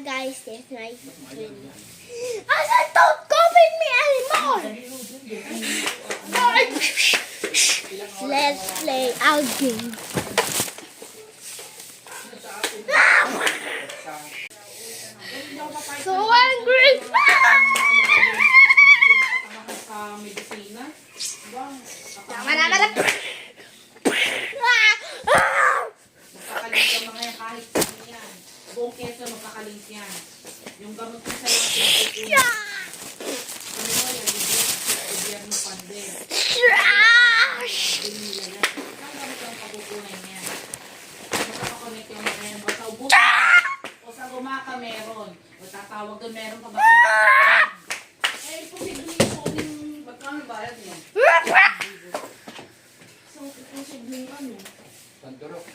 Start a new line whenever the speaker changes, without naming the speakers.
guys, there's my twin. I said, don't copy me anymore! Let's play our game. So angry! Tama na.
Magkakalis yung mga yan kahit saan yan. Buong keso magkakalis yan. Yung gamot ko sa'yo ang pinipin. Ano mo yan? Ibigyan mo pande. Binila yan. Ang gamot yung pagkukunan niya. Magkakakonect yung mga yan. Basta ubus. O sa gumaka meron. O tatawag doon meron ka ba? Eh, posibleng yung magkano bayad niya? So, posibleng ano?
Pandurok.